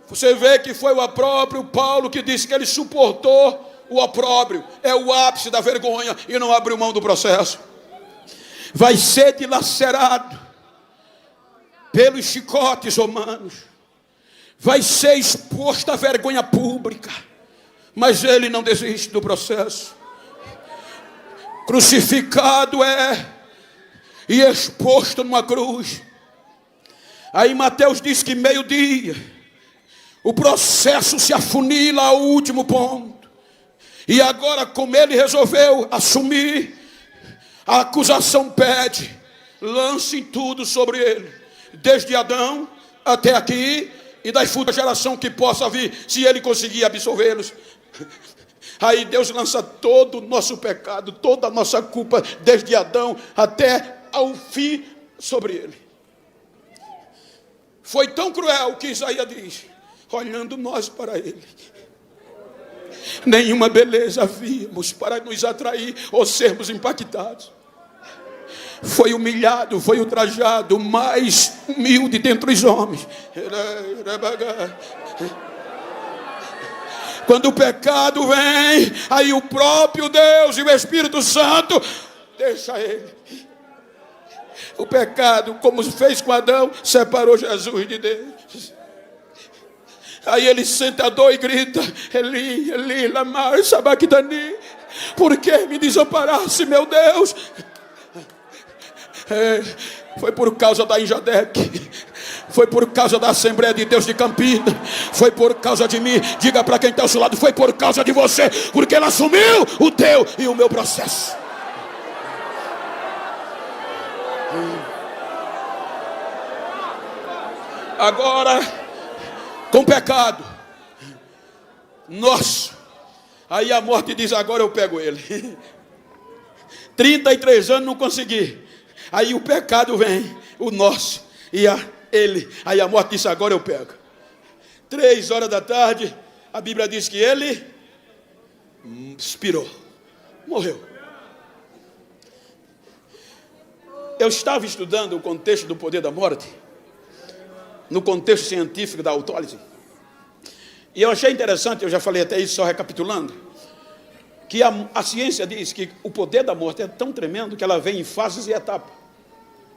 Você vê que foi o próprio Paulo que disse que ele suportou o opróbrio. É o ápice da vergonha e não abriu mão do processo. Vai ser dilacerado pelos chicotes romanos. Vai ser exposto à vergonha pública. Mas ele não desiste do processo. Crucificado e exposto numa cruz. Aí Mateus diz que meio-dia o processo se afunila ao último ponto. E agora, como ele resolveu assumir, a acusação pede: lancem tudo sobre ele, desde Adão até aqui, e da futura geração que possa vir, se ele conseguir absolvê-los. Aí Deus lança todo o nosso pecado, toda a nossa culpa, desde Adão até ao fim, sobre ele. Foi tão cruel que Isaías diz, olhando nós para ele, nenhuma beleza víamos para nos atrair ou sermos impactados. Foi humilhado, foi ultrajado, o mais humilde dentre os homens. Quando o pecado vem, aí o próprio Deus e o Espírito Santo deixa ele. O pecado, como fez com Adão, separou Jesus de Deus. Aí ele senta a dor e grita: Eli, Eli, lama sabachthani. Por que me desamparaste, meu Deus? Foi por causa da Injadec. Foi por causa da Assembleia de Deus de Campinas. Foi por causa de mim. Diga para quem está ao seu lado: foi por causa de você. Porque ele assumiu o teu e o meu processo. Agora, com pecado nosso, aí a morte diz: agora eu pego ele. 33 anos não consegui. Aí o pecado vem, o nosso, e ele. Aí a morte diz: agora eu pego. 3 horas da tarde, a Bíblia diz que ele expirou, morreu. Eu estava estudando o contexto do poder da morte, no contexto científico da autólise, e eu achei interessante, eu já falei até isso, só recapitulando, que a ciência diz que o poder da morte é tão tremendo que ela vem em fases e etapas,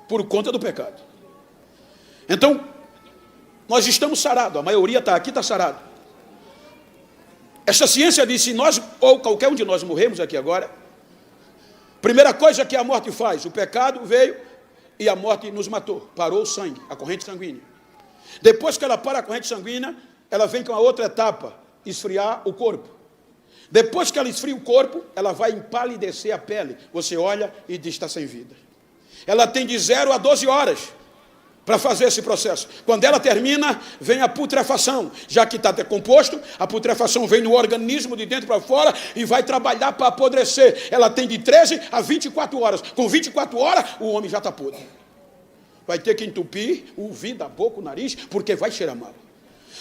por conta do pecado. Então, nós estamos sarados, a maioria está aqui, está sarado. Essa ciência diz: se nós, ou qualquer um de nós morremos aqui agora, primeira coisa que a morte faz, o pecado veio e a morte nos matou, parou o sangue, a corrente sanguínea. Depois que ela para a corrente sanguínea, ela vem com a outra etapa, esfriar o corpo. Depois que ela esfria o corpo, ela vai empalidecer a pele. Você olha e diz: está sem vida. Ela tem de 0 a 12 horas para fazer esse processo. Quando ela termina, vem a putrefação. Já que está decomposto, a putrefação vem no organismo de dentro para fora e vai trabalhar para apodrecer. Ela tem de 13 a 24 horas. Com 24 horas, o homem já está podre. Vai ter que entupir o ouvido, a boca, o nariz, porque vai cheirar mal.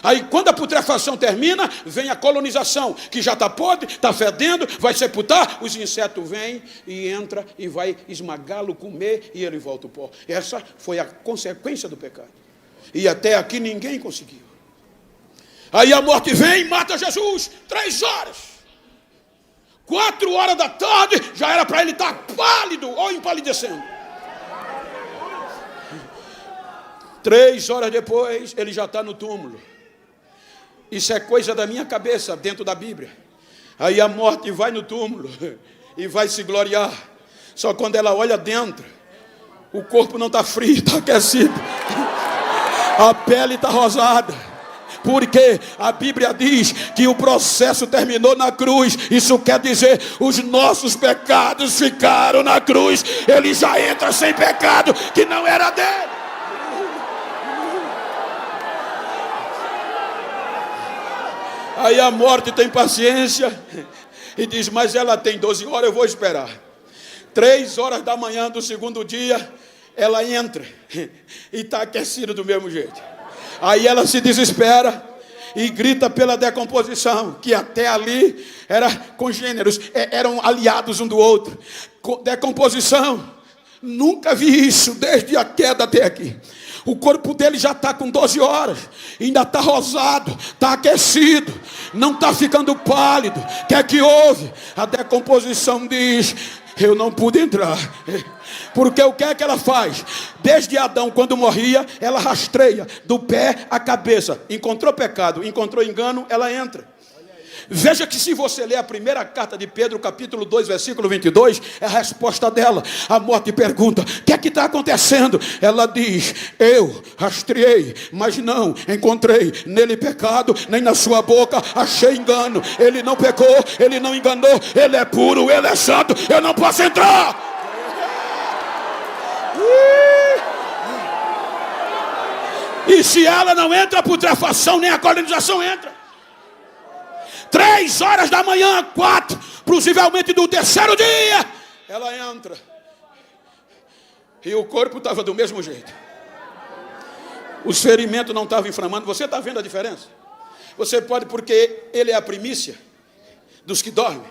Aí, quando a putrefação termina, vem a colonização, que já está podre, está fedendo, vai sepultar, os insetos vêm e entram e vai esmagá-lo, comer, e ele volta ao pó. Essa foi a consequência do pecado. E até aqui ninguém conseguiu. Aí a morte vem e mata Jesus, 3 horas. 4 horas da tarde, já era para ele estar pálido ou empalidecendo. 3 horas depois, ele já está no túmulo. Isso é coisa da minha cabeça, dentro da Bíblia. Aí a morte vai no túmulo e vai se gloriar. Só quando ela olha dentro, o corpo não está frio, está aquecido. A pele está rosada. Porque a Bíblia diz que o processo terminou na cruz. Isso quer dizer, os nossos pecados ficaram na cruz. Ele já entra sem pecado, que não era dele. Aí a morte tem paciência e diz, mas ela tem 12 horas, eu vou esperar. 3 horas da manhã do segundo dia, ela entra e está aquecida do mesmo jeito. Aí ela se desespera e grita pela decomposição, que até ali era congêneros, eram aliados um do outro. Decomposição, nunca vi isso desde a queda até aqui. O corpo dele já está com 12 horas, ainda está rosado, está aquecido, não está ficando pálido. O que é que houve? A decomposição diz, eu não pude entrar. Porque o que é que ela faz? Desde Adão, quando morria, ela rastreia do pé à cabeça. Encontrou pecado, encontrou engano, ela entra. Veja que se você ler a primeira carta de Pedro, capítulo 2, versículo 22, é a resposta dela. A morte pergunta, o que é que está acontecendo? Ela diz, eu rastreei, mas não encontrei nele pecado, nem na sua boca achei engano. Ele não pecou, ele não enganou, ele é puro, ele é santo, eu não posso entrar. E se ela não entra, a putrefação nem a colonização entra. 3 horas da manhã, 4, possivelmente do terceiro dia, ela entra. E o corpo estava do mesmo jeito. Os ferimentos não estavam inflamando. Você está vendo a diferença? Você pode, porque ele é a primícia dos que dormem.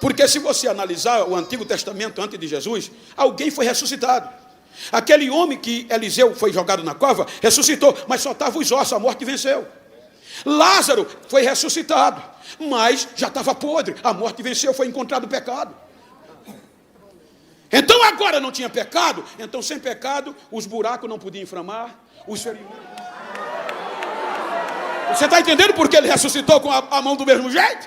Porque se você analisar o Antigo Testamento antes de Jesus, alguém foi ressuscitado. Aquele homem que Eliseu foi jogado na cova, ressuscitou, mas só estava os ossos, a morte venceu. Lázaro foi ressuscitado, mas já estava podre, a morte venceu, foi encontrado pecado. Então agora não tinha pecado, então sem pecado, os buracos não podiam inflamar, os ferimentos. Você está entendendo por que ele ressuscitou com a mão do mesmo jeito?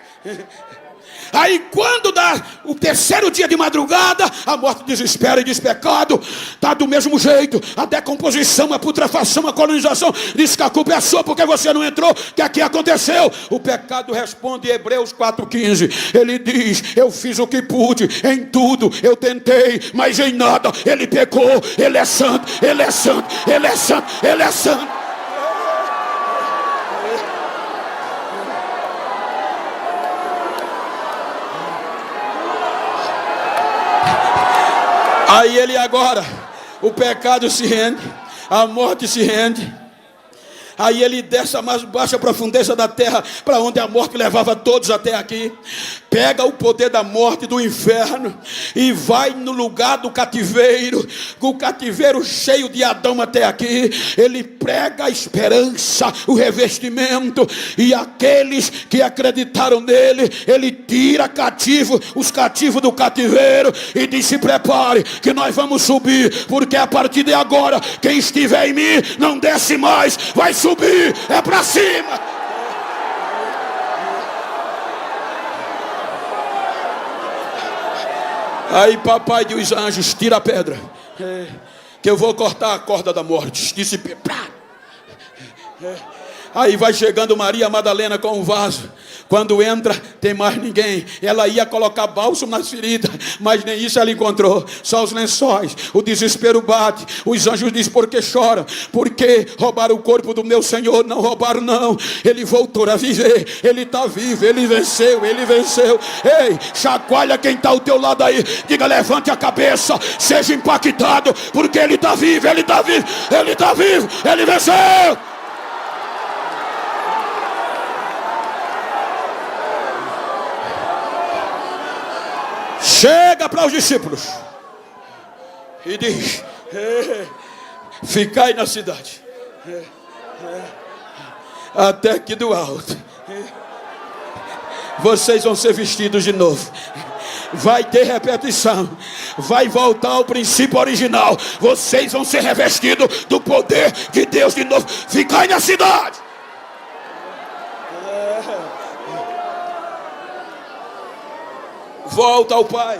Aí quando dá o terceiro dia de madrugada, a morte desespera e diz, pecado, está do mesmo jeito. A decomposição, a putrefação, a colonização, diz que a culpa é sua porque você não entrou. O que aqui aconteceu? O pecado responde em Hebreus 4,15. Ele diz, eu fiz o que pude, em tudo eu tentei, mas em nada. Ele pecou, ele é santo, ele é santo, ele é santo, ele é santo. Aí ele agora, o pecado se rende, a morte se rende. Aí ele desce a mais baixa profundeza da terra, para onde a morte levava todos até aqui. Pega o poder da morte, do inferno, e vai no lugar do cativeiro, com o cativeiro cheio de Adão até aqui. Ele prega a esperança, o revestimento, e aqueles que acreditaram nele, ele tira cativo, os cativos do cativeiro, e diz, se prepare, que nós vamos subir, porque a partir de agora, quem estiver em mim, não desce mais, vai subir, é para cima. Aí papai dos anjos, tira a pedra, que eu vou cortar a corda da morte. Disse, aí vai chegando Maria Madalena com um vaso. Quando entra, tem mais ninguém. Ela ia colocar bálsamo nas feridas, mas nem isso ela encontrou. Só os lençóis. O desespero bate. Os anjos dizem, por que choram? Porque roubaram o corpo do meu Senhor. Não roubaram não. Ele voltou a viver. Ele está vivo. Ele venceu. Ele venceu. Ei, chacoalha quem está ao teu lado aí. Diga, levante a cabeça. Seja impactado. Porque ele está vivo. Ele está vivo. Ele está vivo. Ele venceu. Chega para os discípulos e diz, ficai na cidade, até que do alto vocês vão ser vestidos de novo. vai ter repetição, vai voltar ao princípio original. Vocês vão ser revestidos do poder de Deus de novo. Ficai na cidade. Volta ao Pai.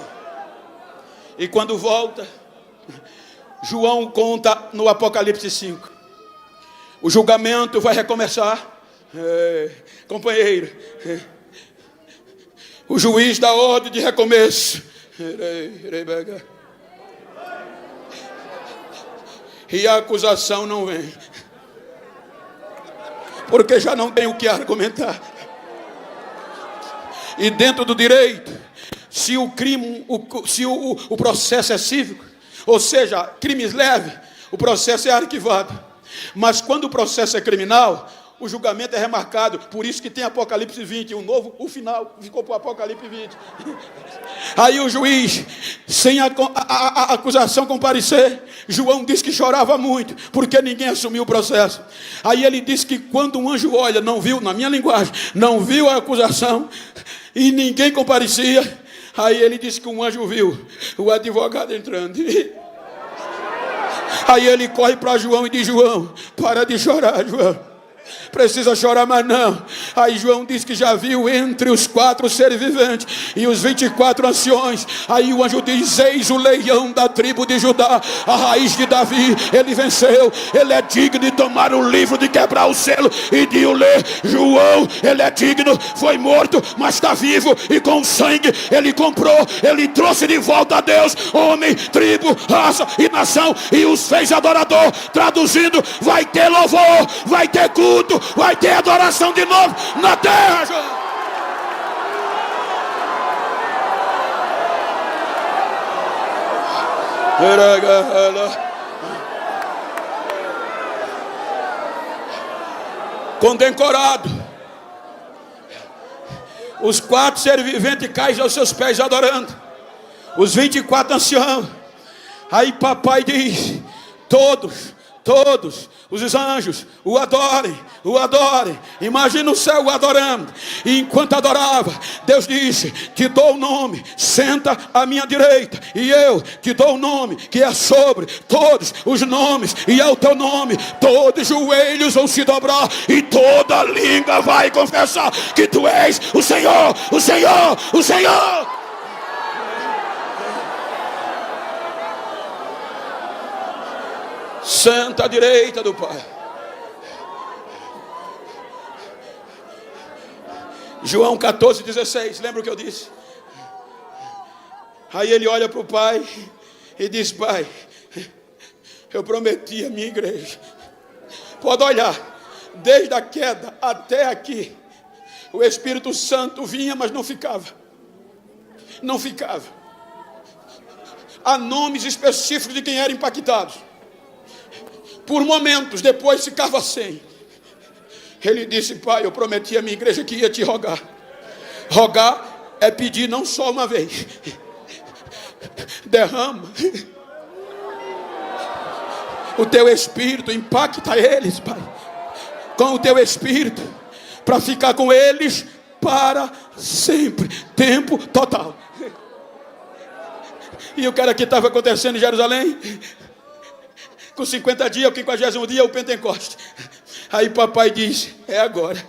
E quando volta, João conta no Apocalipse 5. O julgamento vai recomeçar. Companheiro, o juiz dá ordem de recomeço. E a acusação não vem, porque já não tem o que argumentar. E dentro do direito, se o crime, se o processo é cívico, ou seja, crimes leves, o processo é arquivado. Mas quando o processo é criminal, o julgamento é remarcado. Por isso que tem Apocalipse 20, o final ficou para o Apocalipse 20. Aí o juiz, sem a acusação comparecer, João disse que chorava muito, porque ninguém assumiu o processo. Aí ele disse que quando um anjo olha, não viu, na minha linguagem, não viu a acusação, e ninguém comparecia. Aí ele disse que um anjo viu o advogado entrando. Aí ele corre para João e diz: João, para de chorar, João. Precisa chorar mais não. Aí João diz que já viu entre os 4 seres viventes e os 24 anciões. Aí o anjo diz: eis o leão da tribo de Judá, a raiz de Davi. Ele venceu, ele é digno de tomar o livro, de quebrar o selo e de o ler. João, ele é digno, foi morto, mas está vivo, e com o sangue ele comprou, ele trouxe de volta a Deus homem, tribo, raça e nação, e os fez adorador. Traduzindo, vai ter louvor, vai ter culto, vai ter adoração de novo na terra, João. Condecorado, os 4 seres viventes caem aos seus pés adorando, os 24 anciãos. Aí papai diz: todos os anjos o adorem. Imagina o céu o adorando. E enquanto adorava, Deus disse: te dou o nome, senta à minha direita, e eu te dou o nome que é sobre todos os nomes, e é o teu nome. Todos os joelhos vão se dobrar e toda língua vai confessar que tu és o Senhor, o Senhor, o Senhor. Senta à direita do Pai. João 14,16, lembra o que eu disse? Aí ele olha para o Pai e diz: Pai, eu prometi a minha igreja. Pode olhar, desde a queda até aqui, o Espírito Santo vinha, mas não ficava. Não ficava. Há nomes específicos de quem eram impactados. Por momentos, depois ficava sem. Ele disse: Pai, eu prometi à minha igreja que ia te rogar. Rogar é pedir não só uma vez. Derrama o teu Espírito, impacta eles, Pai, com o teu Espírito, para ficar com eles para sempre, tempo total. E o cara que estava acontecendo em Jerusalém, com 50 dias, o 50º dia, o Pentecoste. Aí papai diz: é agora,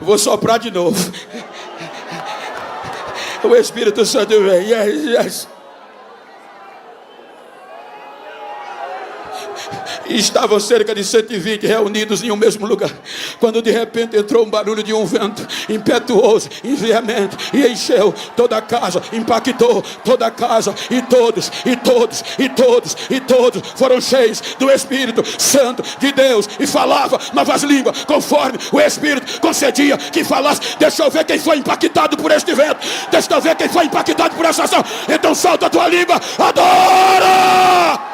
vou soprar de novo. O Espírito Santo vem. Yes. E estavam cerca de 120 reunidos em um mesmo lugar, quando de repente entrou um barulho de um vento impetuoso, veemente, e encheu toda a casa, impactou toda a casa, e todos foram cheios do Espírito Santo de Deus, e falava novas línguas, conforme o Espírito concedia que falasse. Deixa eu ver quem foi impactado por este vento, deixa eu ver quem foi impactado por essa ação. Então solta a tua língua, adora!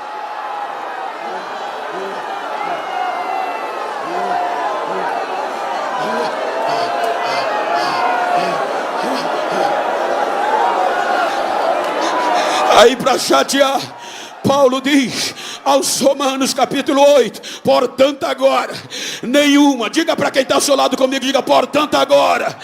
Aí, para chatear, Paulo diz aos Romanos capítulo 8: portanto agora, nenhuma, diga para quem está ao seu lado comigo, diga: portanto agora,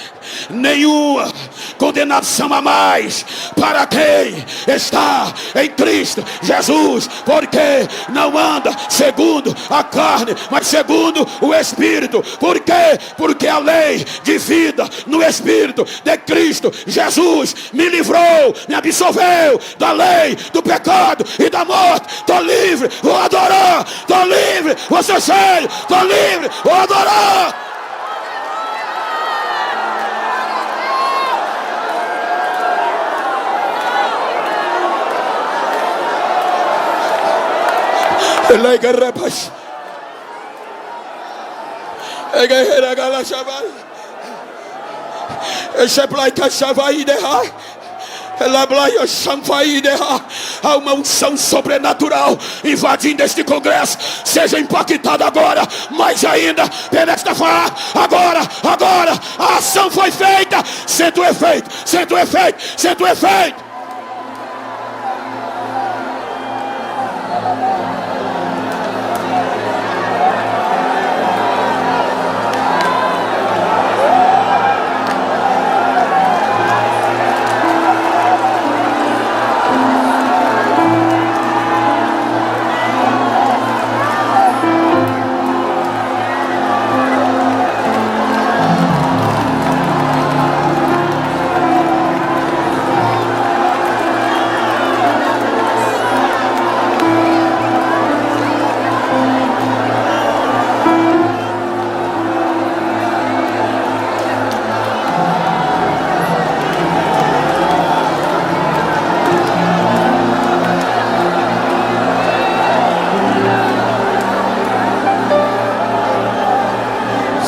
nenhuma condenação a mais para quem está em Cristo Jesus, porque não anda segundo a carne, mas segundo o Espírito. Por quê? Porque a lei de vida no Espírito de Cristo Jesus me livrou, me absolveu da lei, do pecado e da morte. Estou livre, vou adorar. Estou livre, vou ser cheio. Estou livre, vou adorar. Há uma unção sobrenatural invadindo este congresso. Seja impactado agora, mais ainda, penetra falar. Agora, a ação foi feita. Sente o efeito.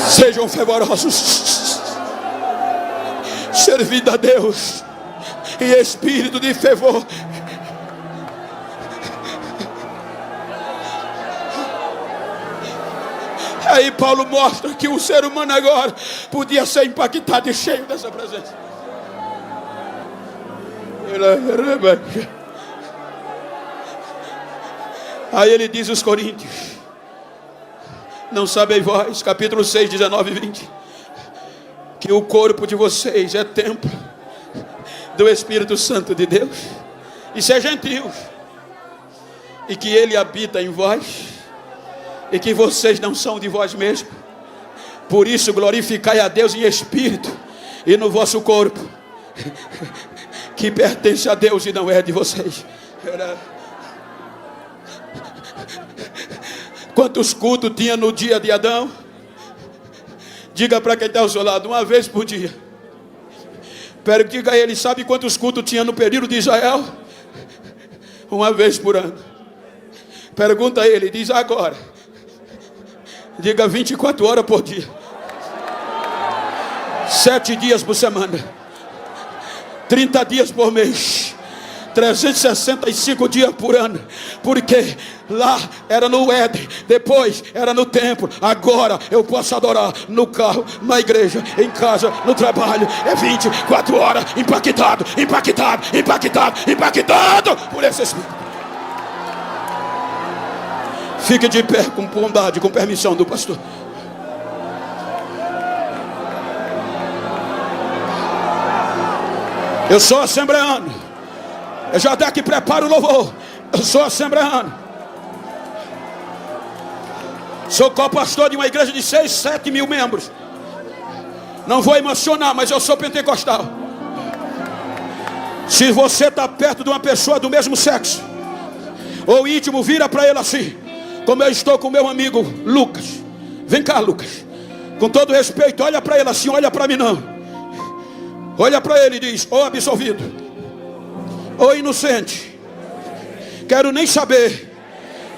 Sejam fervorosos, servindo a Deus em espírito de fervor. Aí Paulo mostra que o ser humano agora podia ser impactado e cheio dessa presença. Aí ele diz aos Coríntios: não sabem vós, capítulo 6, 19 e 20, que o corpo de vocês é templo do Espírito Santo de Deus, e é gentios, e que ele habita em vós, e que vocês não são de vós mesmos. Por isso glorificai a Deus em espírito e no vosso corpo, que pertence a Deus e não é de vocês. Quantos cultos tinha no dia de Adão? Diga para quem está ao seu lado: uma vez por dia. Diga a ele: sabe quantos cultos tinha no período de Israel? Uma vez por ano. Pergunta a ele, diz agora. Diga: 24 horas por dia, 7 dias por semana, 30 dias por mês, 365 dias por ano. Porque lá era no Éden, depois era no templo, agora eu posso adorar no carro, na igreja, em casa, no trabalho. É 24 horas impactado por esse Espírito. Fique de pé com bondade, com permissão do pastor. Eu sou assembleano. Eu já daqui preparo o louvor. Eu sou assembleano. Sou co-pastor de uma igreja de 6, 7 mil membros. Não vou emocionar, mas eu sou pentecostal. Se você está perto de uma pessoa do mesmo sexo, ou íntimo, vira para ele assim, como eu estou com meu amigo Lucas. Vem cá, Lucas. Com todo respeito, olha para ele assim, olha para mim não. Olha para ele e diz: ô absolvido, ô inocente, quero nem saber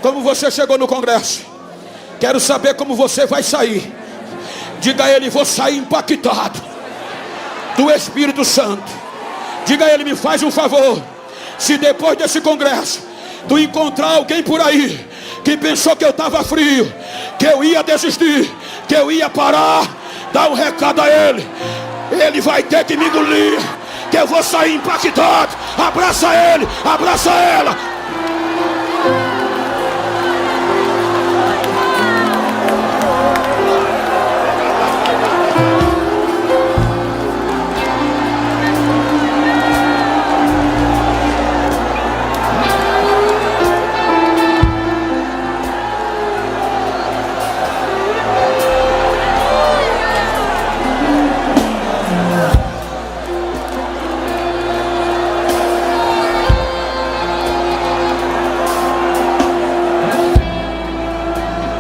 como você chegou no congresso. Quero saber como você vai sair. Diga a ele: vou sair impactado do Espírito Santo. Diga a ele: me faz um favor. Se depois desse congresso tu encontrar alguém por aí que pensou que eu estava frio, que eu ia desistir, que eu ia parar, dá um recado a ele. Ele vai ter que me engolir, que eu vou sair impactado. Abraça ele, abraça ela.